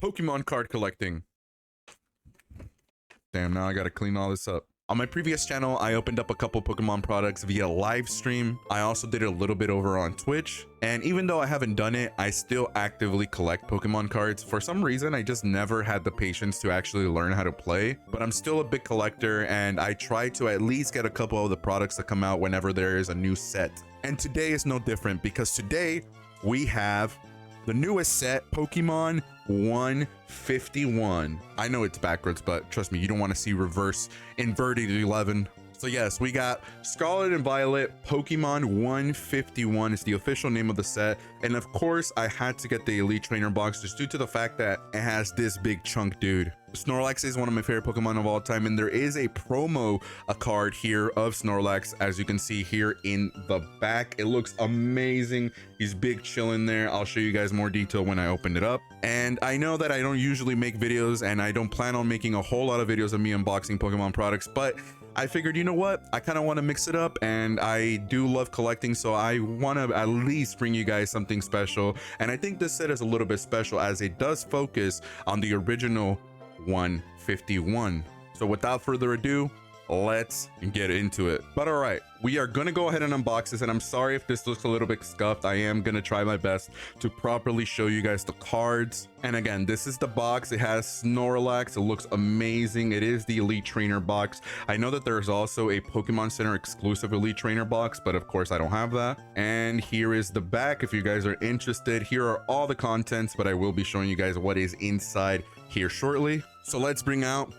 Pokemon card collecting. Damn, now I gotta clean all this up. On my previous channel, I opened up a couple Pokemon products via live stream. I also did it a little bit over on Twitch. And even though I haven't done it, I still actively collect Pokemon cards. For some reason, I just never had the patience to actually learn how to play. But I'm still a big collector, and I try to at least get a couple of the products that come out whenever there is a new set. And today is no different, because today we have the newest set, Pokemon 151. I know it's backwards, but trust me, you don't want to see reverse inverted 11. So yes, we got Scarlet and Violet Pokemon 151 is the official name of the set. And of course, I had to get the Elite Trainer box just due to the fact that it has this big chunk dude. Snorlax is one of my favorite Pokemon of all time, and there is a promo card here of Snorlax, as you can see here in the back. It looks amazing. He's big chilling there. I'll show you guys more detail when I open it up. And I know that I don't usually make videos, and I don't plan on making a whole lot of videos of me unboxing Pokemon products, but I figured, you know what, I kind of want to mix it up, and I do love collecting, so I want to at least bring you guys something special. And I think this set is a little bit special as it does focus on the original 151. So without further ado, let's get into it. But all right, we are gonna go ahead and unbox this, and I'm sorry if this looks a little bit scuffed. I am gonna try my best to properly show you guys the cards. And again, this is the box. It has Snorlax. It looks amazing. It is the Elite Trainer box. I know that there's also a Pokemon Center exclusive Elite Trainer box, but of course I don't have that. And here is the back if you guys are interested. Here are all the contents, but I will be showing you guys what is inside here shortly. So let's bring out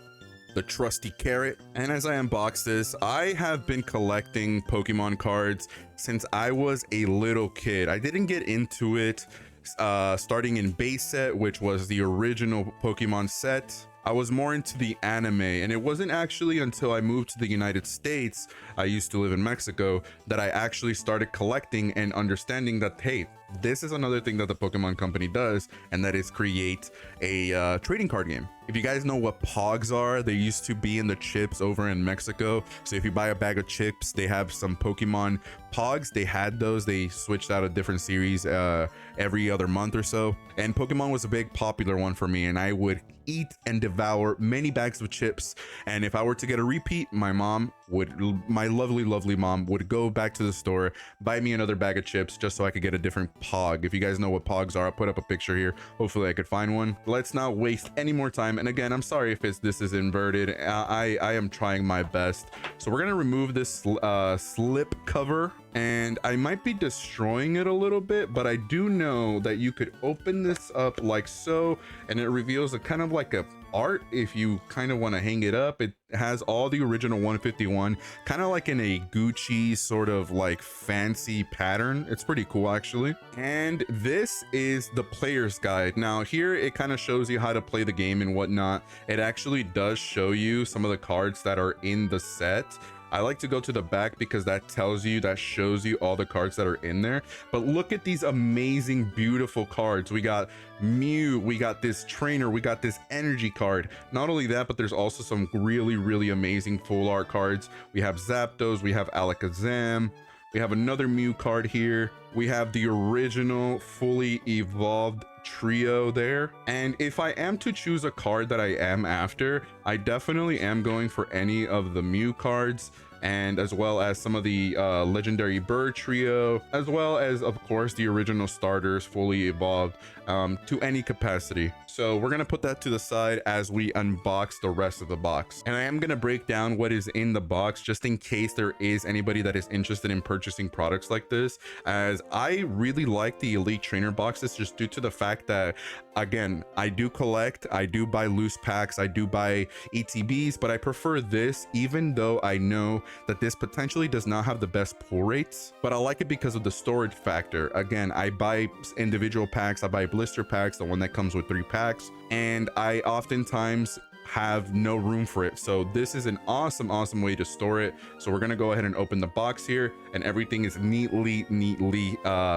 the trusty carrot. And as I unbox this, I have been collecting Pokemon cards since I was a little kid. I didn't get into it starting in base set, which was the original Pokemon set. I was more into the anime, and it wasn't actually until I moved to the United States, I used to live in Mexico, that I actually started collecting and understanding that, hey, this is another thing that the Pokemon company does, and that is create a trading card game. If you guys know what Pogs are, they used to be in the chips over in Mexico. So if you buy a bag of chips, they have some Pokemon Pogs. They had those. They switched out a different series every other month or so. And Pokemon was a big popular one for me, and I would eat and devour many bags of chips. And if I were to get a repeat, my lovely mom would go back to the store, buy me another bag of chips just so I could get a different Pog. If you guys know what Pogs are, I'll put up a picture here. Hopefully I could find one. Let's not waste any more time. And again, I'm sorry if this is inverted. I am trying my best. So we're gonna remove this slip cover, and I might be destroying it a little bit, but I do know that you could open this up like so, and it reveals a kind of like a art if you kind of want to hang it up. It has all the original 151, kind of like in a Gucci sort of like fancy pattern. It's pretty cool actually. And this is the player's guide. Now here it kind of shows you how to play the game and whatnot. It actually does show you some of the cards that are in the set. I like to go to the back because that shows you all the cards that are in there. But look at these amazing, beautiful cards. We got Mew, we got this trainer, we got this energy card. Not only that, but there's also some really amazing full art cards. We have Zapdos, we have Alakazam, we have another Mew card here. We have the original fully evolved trio there. And if I am to choose a card that I am after, I definitely am going for any of the Mew cards, and as well as some of the legendary bird trio, as well as of course the original starters fully evolved to any capacity. So we're gonna put that to the side as we unbox the rest of the box. And I am gonna break down what is in the box just in case there is anybody that is interested in purchasing products like this, as I really like the Elite Trainer boxes just due to the fact that, again, I do collect, I do buy loose packs, I do buy ETBs, but I prefer this, even though I know that this potentially does not have the best pull rates, but I like it because of the storage factor. Again, I buy individual packs, I buy blister packs, the one that comes with 3 packs, and I oftentimes have no room for it. So this is an awesome way to store it. So we're gonna go ahead and open the box here, and everything is neatly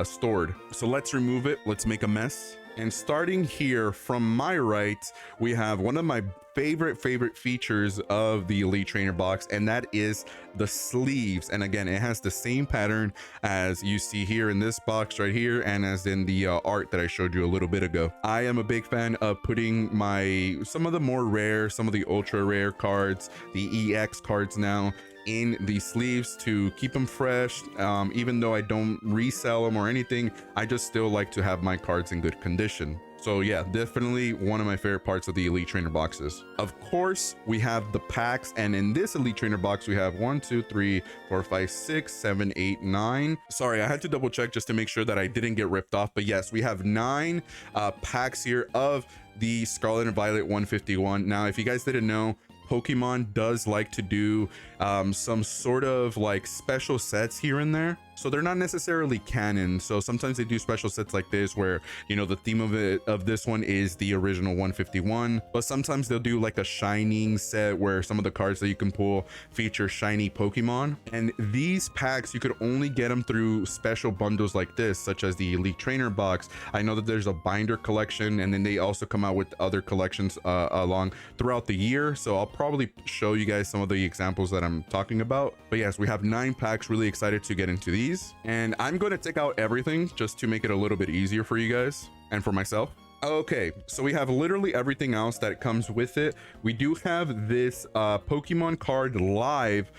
stored. So let's remove it. Let's make a mess. And starting here from my right, we have one of my favorite features of the Elite Trainer box, and that is the sleeves. And again, it has the same pattern as you see here in this box right here, and as in the art that I showed you a little bit ago. I am a big fan of putting some of the more rare, some of the ultra rare cards, the EX cards now, in the sleeves to keep them fresh. Even though I don't resell them or anything, I just still like to have my cards in good condition. So yeah, definitely one of my favorite parts of the Elite Trainer boxes. Of course, we have the packs, and in this Elite Trainer box, we have 1, 2, 3, 4, 5, 6, 7, 8, 9. Sorry, I had to double check just to make sure that I didn't get ripped off. But yes, we have 9 packs here of the Scarlet and Violet 151. Now, if you guys didn't know, Pokemon does like to do some sort of like special sets here and there. So they're not necessarily canon. So sometimes they do special sets like this where, you know, the theme of this one is the original 151, but sometimes they'll do like a shining set where some of the cards that you can pull feature shiny Pokemon. And these packs, you could only get them through special bundles like this, such as the Elite Trainer box. I know that there's a binder collection, and then they also come out with other collections along throughout the year. So I'll probably show you guys some of the examples that I'm talking about. But yes, we have 9 packs. Really excited to get into these. And I'm going to take out everything just to make it a little bit easier for you guys and for myself. Okay, so we have literally everything else that comes with it. We do have this Pokemon card live,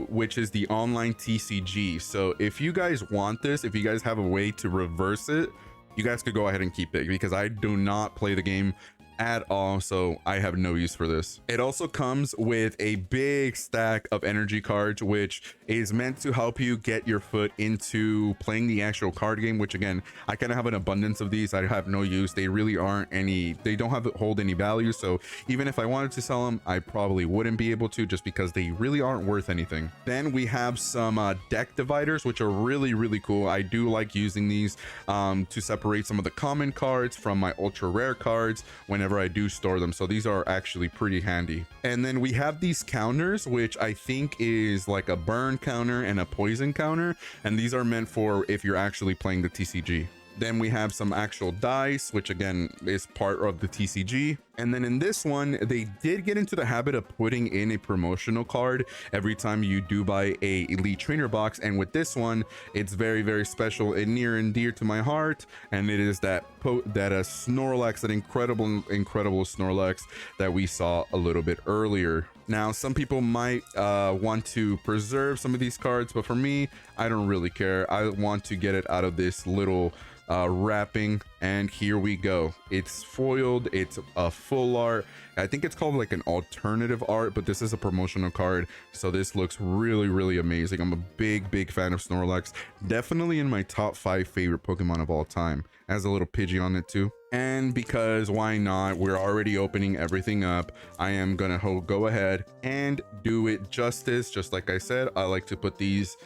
which is the online TCG. So if you guys want this, if you guys have a way to reverse it, you guys could go ahead and keep it, because I do not play the game at all, so I have no use for this. It also comes with a big stack of energy cards, which is meant to help you get your foot into playing the actual card game, which again, I kind of have an abundance of these. I have no use. They really aren't any, they don't hold any value. So even if I wanted to sell them, I probably wouldn't be able to, just because they really aren't worth anything. Then we have some deck dividers, which are really cool. I do like using these to separate some of the common cards from my ultra rare cards whenever I do store them. So these are actually pretty handy. And then we have these counters, which I think is like a burn counter and a poison counter, and these are meant for if you're actually playing the TCG. Then we have some actual dice, which again is part of the TCG. And then in this one, they did get into the habit of putting in a promotional card every time you do buy a Elite Trainer box. And with this one, it's very special and near and dear to my heart. And it is that Snorlax, that incredible Snorlax that we saw a little bit earlier. Now, some people might want to preserve some of these cards, but for me, I don't really care. I want to get it out of this little wrapping, and here we go. It's foiled, it's a full art. I think it's called like an alternative art, but this is a promotional card, so this looks really amazing. I'm a big fan of Snorlax, definitely in my top 5 favorite Pokemon of all time. Has a little Pidgey on it too. And because why not, we're already opening everything up, I am gonna go ahead and do it justice. Just like I said, I like to put these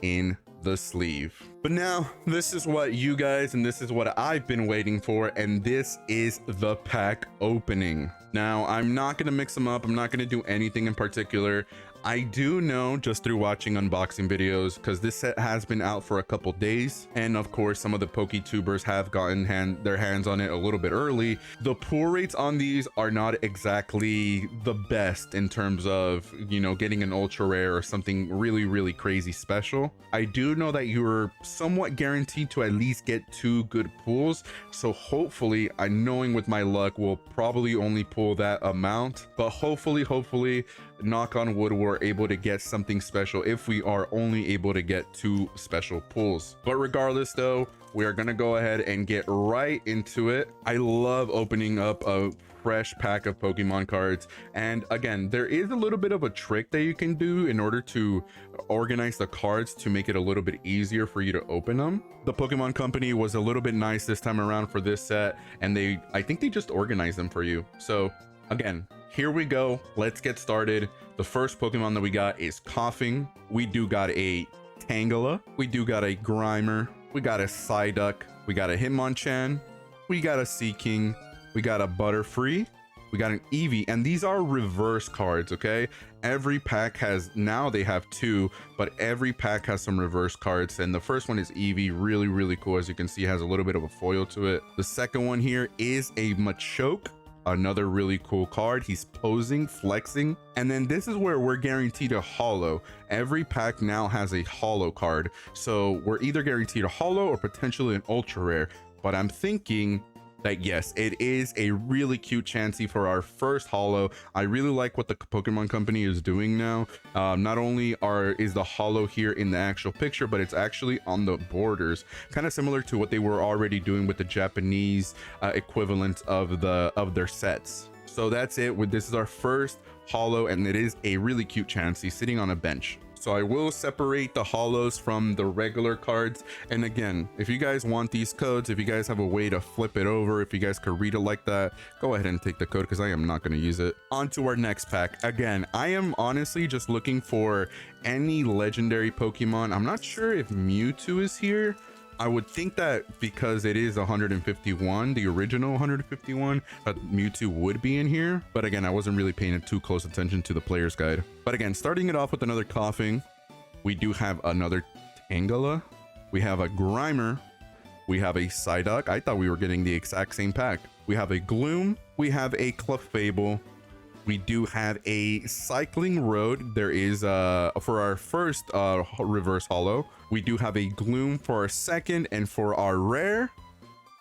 in the sleeve. But now this is what you guys, and this is what I've been waiting for, and this is the pack opening. Now, I'm not going to mix them up. I'm not going to do anything in particular. I do know just through watching unboxing videos, because this set has been out for a couple days, and of course some of the PokeTubers have gotten their hands on it a little bit early. The pull rates on these are not exactly the best in terms of, you know, getting an ultra rare or something really crazy special. I do know that you're somewhat guaranteed to at least get 2 good pulls, so hopefully, knowing with my luck, we'll probably only pull that amount, but hopefully, knock on wood, we're able to get something special if we are only able to get 2 special pulls. But regardless though, we are gonna go ahead and get right into it. I love opening up a fresh pack of Pokemon cards, and again, there is a little bit of a trick that you can do in order to organize the cards to make it a little bit easier for you to open them. The Pokemon Company was a little bit nice this time around for this set, and I think they just organized them for you. So again, here we go. Let's get started. The first Pokemon that we got is Coughing. We do got a Tangela. We do got a Grimer. We got a Psyduck. We got a Hitmonchan. We got a Seaking. We got a Butterfree. we got an Eevee, and these are reverse cards, okay? Every pack has, now they have two, but every pack has some reverse cards. And the first one is Eevee, really, really cool. As you can see, has a little bit of a foil to it. The second one here is a Machoke, another really cool card. He's posing, flexing. And then this is where we're guaranteed a holo. Every pack now has a holo card. So we're either guaranteed a holo or potentially an ultra rare. But I'm thinking that yes, it is a really cute Chansey for our first holo. I really like what the Pokemon Company is doing now. Not only is the holo here in the actual picture, but it's actually on the borders, kind of similar to what they were already doing with the Japanese equivalent of their sets. So that's it. This is our first holo, and it is a really cute Chansey sitting on a bench. So I will separate the holos from the regular cards. And again, if you guys want these codes, if you guys have a way to flip it over, if you guys could read it like that, go ahead and take the code, because I am not going to use it. On to our next pack. Again, I am honestly just looking for any legendary Pokemon. I'm not sure if Mewtwo is here. I would think that because it is 151, the original 151, that Mewtwo would be in here. But again, I wasn't really paying too close attention to the player's guide. But again, starting it off with another Coughing, we do have another Tangela, we have a Grimer, we have a Psyduck. I thought we were getting the exact same pack. We have a Gloom, we have a Clefable, we do have a Cycling Road. There is for our first reverse holo, we do have a Gloom for our second, and for our rare,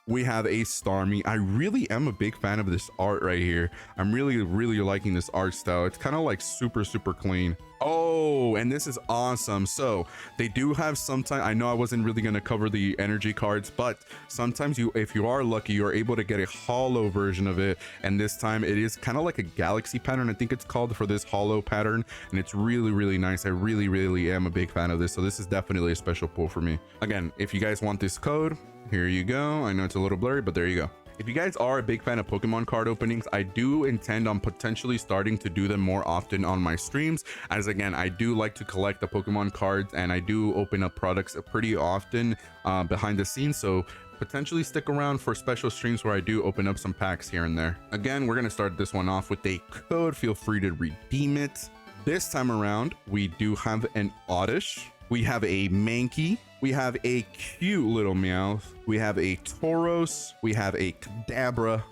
we have a Starmie. I really am a big fan of this art right here. I'm really liking this art style. It's kind of like super clean. Oh, and this is awesome. So they do have sometimes, I know I wasn't really going to cover the energy cards, but sometimes if you are lucky, you're able to get a holo version of it. And this time it is kind of like a galaxy pattern, I think it's called, for this holo pattern. And it's really nice. I really am a big fan of this. So this is definitely a special pull for me. Again, if you guys want this code, here you go. I know it's a little blurry, but there you go. If you guys are a big fan of Pokemon card openings, I do intend on potentially starting to do them more often on my streams, as again, I do like to collect the Pokemon cards, and I do open up products pretty often behind the scenes. So potentially stick around for special streams where I do open up some packs here and there. Again, we're going to start this one off with a code. Feel free to redeem it. This time around, we do have an Oddish, we have a Mankey, we have a cute little Meowth, we have a Tauros, we have a Kadabra,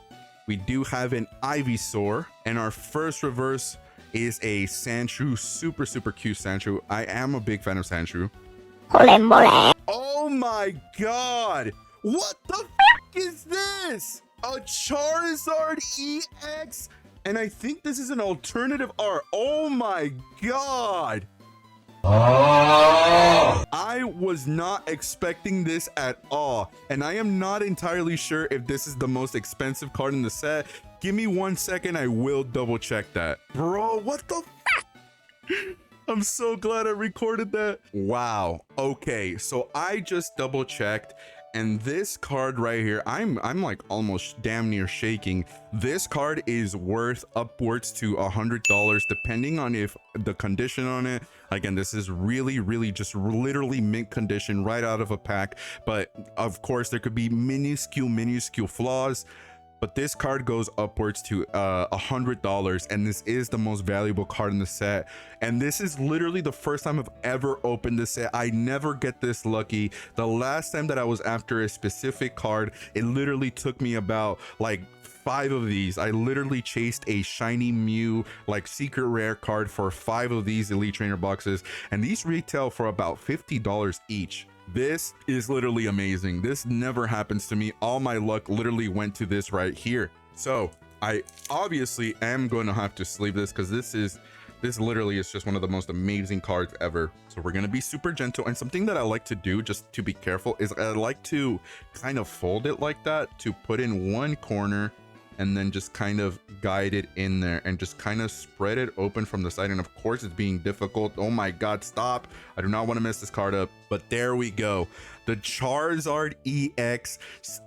we do have an Ivysaur, and our first reverse is a Sandshrew, super cute Sandshrew. I am a big fan of Sandshrew. Oh my god! What the f is this? A Charizard EX? And I think this is an alternative art. Oh my god! Oh! I was not expecting this at all, and I am not entirely sure if this is the most expensive card in the set. Give me 1 second, I will double check that. Bro, what the f? I'm so glad I recorded that. Wow. Okay, so I just double checked, and this card right here, I'm like almost damn near shaking. This card is worth upwards to $100, depending on if the condition on it. Again, this is really just literally mint condition right out of a pack, but of course there could be minuscule flaws. But this card goes upwards to $100, and this is the most valuable card in the set. And this is literally the first time I've ever opened this set. I never get this lucky. The last time that I was after a specific card, it literally took me about like 5 of these. I literally chased a shiny Mew, like secret rare card, for 5 of these Elite Trainer boxes, and these retail for about $50 each. This is literally amazing. This never happens to me. All my luck literally went to this right here. So I obviously am going to have to sleeve this, because this literally is just one of the most amazing cards ever. So we're going to be super gentle, and something that I like to do, just to be careful, is I like to kind of fold it like that to put in one corner, and then just kind of guide it in there and just kind of spread it open from the side. And of course it's being difficult. Oh my god, stop. I do not want to mess this card up. But there we go, the Charizard EX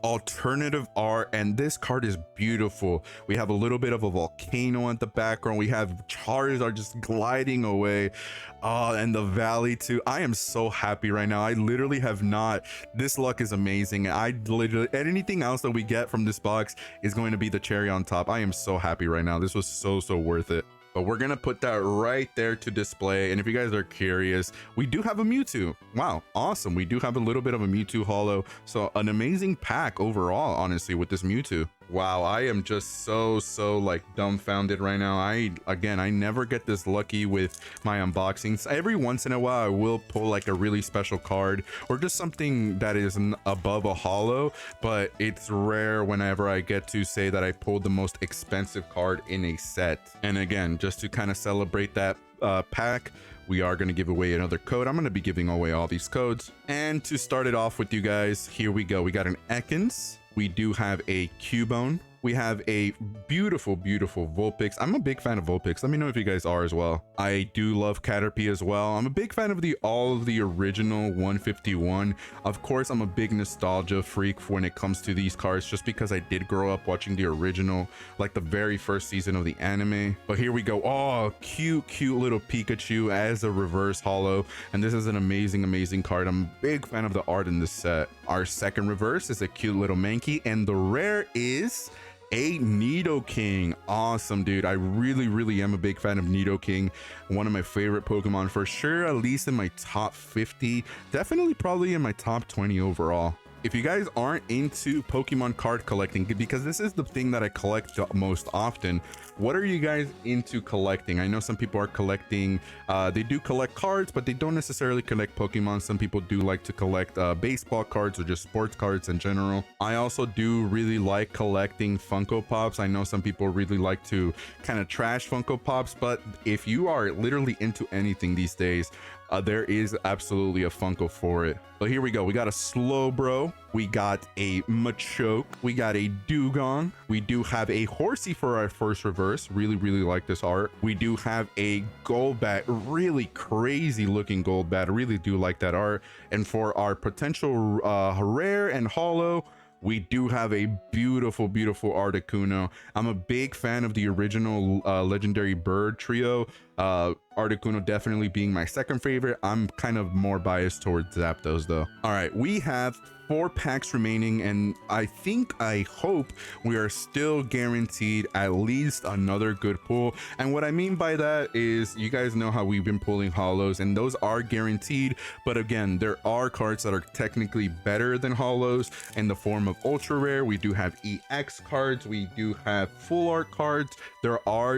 alternative art, and this card is beautiful. We have a little bit of a volcano at the background. We have Charizard just gliding away, and the valley too. I am so happy right now. I literally have not, this luck is amazing. I literally, anything else that we get from this box is going to be the cherry on top. I am so happy right now. This was so worth it. But we're gonna put that right there to display. And if you guys are curious, we do have a Mewtwo. Wow, awesome. We do have a little bit of a Mewtwo holo. So an amazing pack overall, honestly, with this Mewtwo. Wow, I am just so like dumbfounded right now. I never get this lucky with my unboxings. Every once in a while I will pull like a really special card or just something that is above a holo, but it's rare whenever I get to say that I pulled the most expensive card in a set. And again, just to kind of celebrate that pack, we are going to give away another code. I'm going to be giving away all these codes. And to start it off with you guys, here we go. We got an Ekans. We do have a Cubone. We have a beautiful Vulpix. I'm a big fan of Vulpix. Let me know if you guys are as well. I do love Caterpie as well. I'm a big fan of all of the original 151. Of course, I'm a big nostalgia freak when it comes to these cards, just because I did grow up watching the original, like the very first season of the anime. But here we go. Oh, cute little Pikachu as a reverse holo. And this is an amazing card. I'm a big fan of the art in this set. Our second reverse is a cute little Mankey, and the rare is a Nidoking. Awesome, dude. I really am a big fan of Nidoking. One of my favorite Pokemon for sure, at least in my top 50, definitely probably in my top 20 overall. If you guys aren't into Pokemon card collecting, because this is the thing that I collect the most often, what are you guys into collecting? I know some people are collecting, they do collect cards, but they don't necessarily collect Pokemon. Some people do like to collect baseball cards or just sports cards in general. I also do really like collecting Funko Pops. I know some people really like to kind of trash Funko Pops, but if you are literally into anything these days, there is absolutely a Funko for it. But here we go. We got a Slowbro. We got a Machoke. We got a Dugong. We do have a Horsey for our first reverse. Really like this art. We do have a Golbat. Really crazy looking Golbat. I really do like that art. And for our potential rare and holo, we do have a beautiful Articuno. I'm a big fan of the original legendary bird trio. Articuno definitely being my second favorite. I'm kind of more biased towards Zapdos though. All right, we have 4 packs remaining, and I hope we are still guaranteed at least another good pull. And what I mean by that is, you guys know how we've been pulling holos, and those are guaranteed, but again, there are cards that are technically better than holos in the form of ultra rare. We do have EX cards, we do have full art cards. There are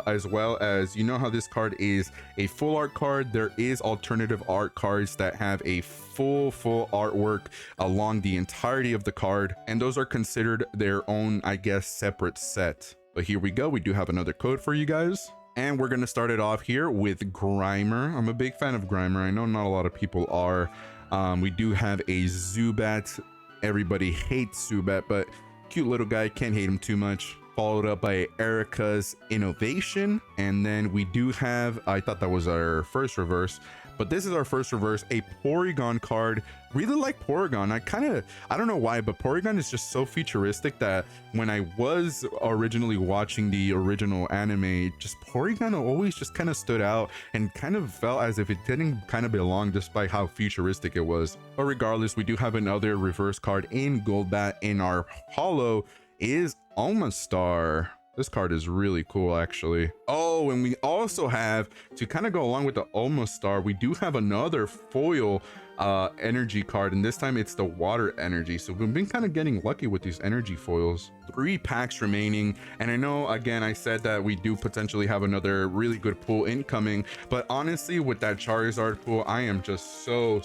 as well as, you know how this card is a full art card, there is alternative art cards that have a full artwork along the entirety of the card, and those are considered their own, I guess, separate set. But here we go. We do have another code for you guys, and we're going to start it off here with Grimer. I'm a big fan of Grimer. I know not a lot of people are. We do have a Zubat. Everybody hates Zubat, but cute little guy, can't hate him too much. Followed up by Erica's Innovation, and then we do have, I thought that was our first reverse, but this is our first reverse, a Porygon card. Really like Porygon. I don't know why, but Porygon is just so futuristic that when I was originally watching the original anime, just Porygon always just kind of stood out and kind of felt as if it didn't kind of belong just by how futuristic it was. But regardless, we do have another reverse card in Golbat. In our holo is Omastar. This card is really cool, actually. Oh, and we also have, to kind of go along with the Omastar, we do have another foil energy card, and this time it's the water energy. So we've been kind of getting lucky with these energy foils. 3 packs remaining, and I know, again, I said that we do potentially have another really good pull incoming, but honestly, with that Charizard pull, I am just so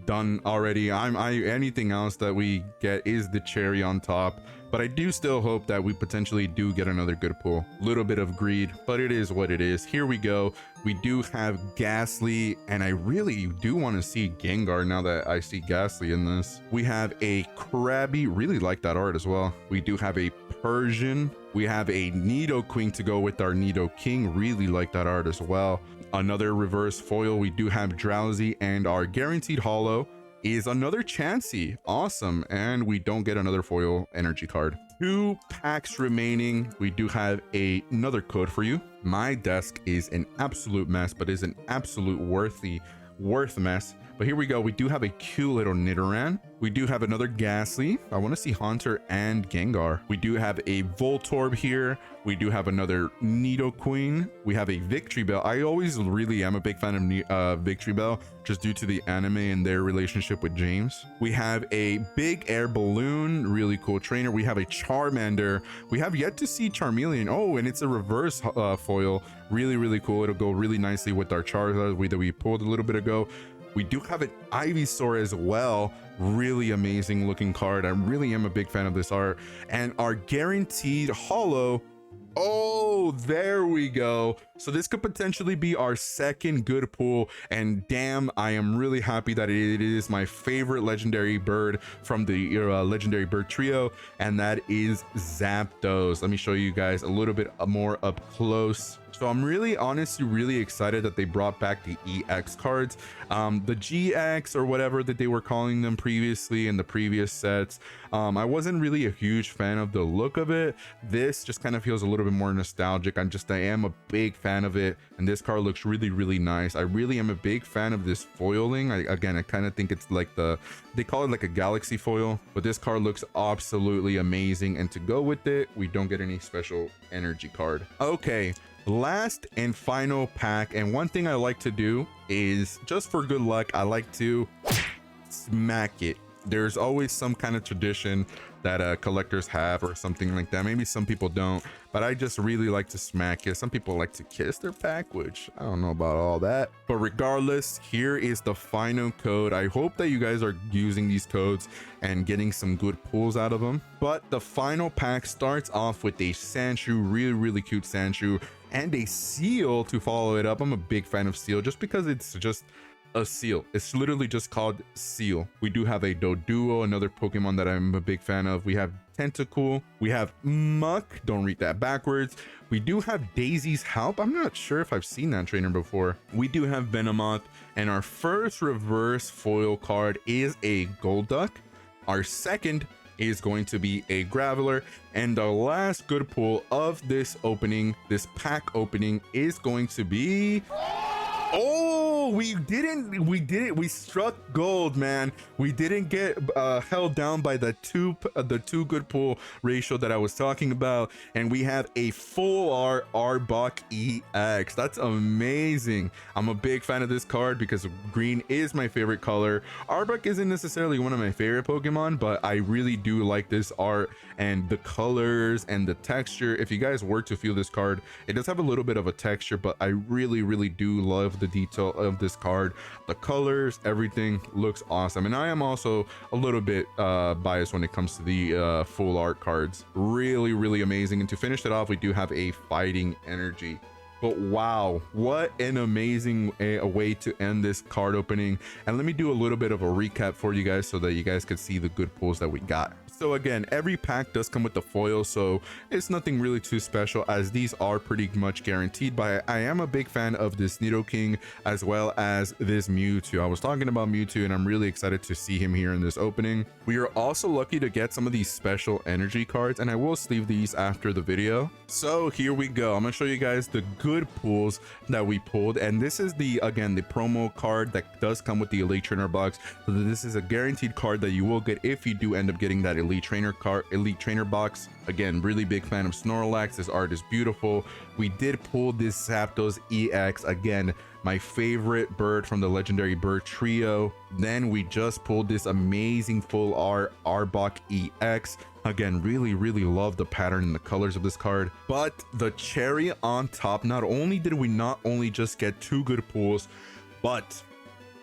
done already. Anything else that we get is the cherry on top. But I do still hope that we potentially do get another good pull. Little bit of greed, but it is what it is. Here we go. We do have Ghastly, and I really do want to see Gengar now that I see Ghastly in this. We have a Krabby, really like that art as well. We do have a Persian. We have a Nidoqueen to go with our Nidoking, really like that art as well. another reverse foil. We do have Drowsy, and our guaranteed holo is another Chansey. Awesome. And we don't get another foil energy card. 2 packs remaining. We do have another code for you. My desk is an absolute mess, but is an absolute worth mess. But here we go. We do have a cute little Nidoran. We do have another Ghastly. I want to see Haunter and Gengar. We do have a Voltorb here. We do have another Nidoqueen. We have a Victory Bell. I always really am a big fan of Victory Bell, just due to the anime and their relationship with James. We have a big air balloon, really cool trainer. We have a Charmander. We have yet to see Charmeleon. Oh, and it's a reverse foil. Really cool. It'll go really nicely with our Charizard that we pulled a little bit ago. We do have an Ivysaur as well. Really amazing looking card. I really am a big fan of this art. And our guaranteed holo. Oh, there we go. So this could potentially be our second good pull, and damn, I am really happy that it is my favorite legendary bird from the legendary bird trio, and that is Zapdos. Let me show you guys a little bit more up close. So I'm honestly really excited that they brought back the EX cards. The GX or whatever that they were calling them previously in the previous sets. I wasn't really a huge fan of the look of it. This just kind of feels a little bit more nostalgic. I am a big fan of it, and this card looks really nice. I really am a big fan of this foiling. I kind of think it's like they call it like a galaxy foil, but this card looks absolutely amazing. And to go with it, we don't get any special energy card. Okay, last and final pack. And one thing I like to do is, just for good luck, I like to smack it. There's always some kind of tradition that collectors have or something like that. Maybe some people don't, but I just really like to smack it. Some people like to kiss their pack, which I don't know about all that. But regardless, here is the final code. I hope that you guys are using these codes and getting some good pulls out of them. But the final pack starts off with a Sandshrew, really cute Sandshrew, and a Seal to follow it up. I'm a big fan of Seal just because it's just a seal. It's literally just called Seal. We do have a Doduo, another Pokemon that I'm a big fan of. We have Tentacool. We have Muck. Don't read that backwards. We do have Daisy's Help. I'm not sure if I've seen that trainer before. We do have Venomoth, and our first reverse foil card is a Golduck. Our second is going to be a Graveler, and the last good pull of this opening, this pack opening, is going to be... Oh, we didn't. We struck gold, man. We didn't get held down by the two good pull ratio that I was talking about, and we have a full art Arbok EX. That's amazing. I'm a big fan of this card because green is my favorite color. Arbok isn't necessarily one of my favorite Pokemon, but I really do like this art and the colors and the texture. If you guys were to feel this card, it does have a little bit of a texture, but I really do love the detail of this card. The colors, everything looks awesome. And I am also a little bit biased when it comes to the full art cards. Really amazing. And to finish it off, we do have a Fighting Energy. But wow, what an amazing way to end this card opening. And let me do a little bit of a recap for you guys so that you guys could see the good pulls that we got. So again, every pack does come with the foil, so it's nothing really too special, as these are pretty much guaranteed. But I am a big fan of this Nidoking as well as this Mewtwo. I was talking about Mewtwo, and I'm really excited to see him here in this opening. We are also lucky to get some of these special energy cards, and I will sleeve these after the video. So here we go. I'm gonna show you guys the good pulls that we pulled, and this is again the promo card that does come with the Elite Trainer box. So this is a guaranteed card that you will get if you do end up getting that Elite Trainer box. Again, really big fan of Snorlax. This art is beautiful. We did pull this Zapdos EX, again my favorite bird from the legendary bird trio. Then we just pulled this amazing full art Arbok EX. Again, really love the pattern and the colors of this card. But the cherry on top, not only did we just get two good pulls, but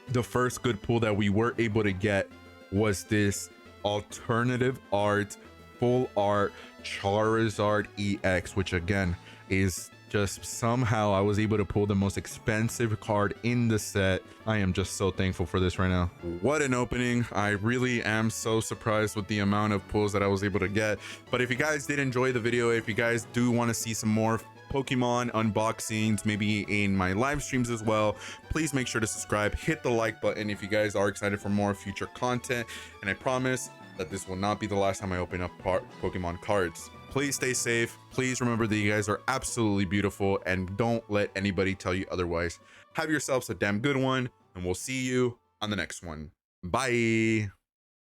the first good pull that we were able to get was this alternative art full art Charizard EX, which again is just somehow I was able to pull the most expensive card in the set. I am just so thankful for this right now. What an opening. I really am so surprised with the amount of pulls that I was able to get. But if you guys did enjoy the video, if you guys do want to see some more Pokemon unboxings, maybe in my live streams as well. Please make sure to subscribe, hit the like button if you guys are excited for more future content. And I promise that this will not be the last time I open up Pokemon cards. Please stay safe. Please remember that you guys are absolutely beautiful, and don't let anybody tell you otherwise. Have yourselves a damn good one, and we'll see you on the next one. Bye.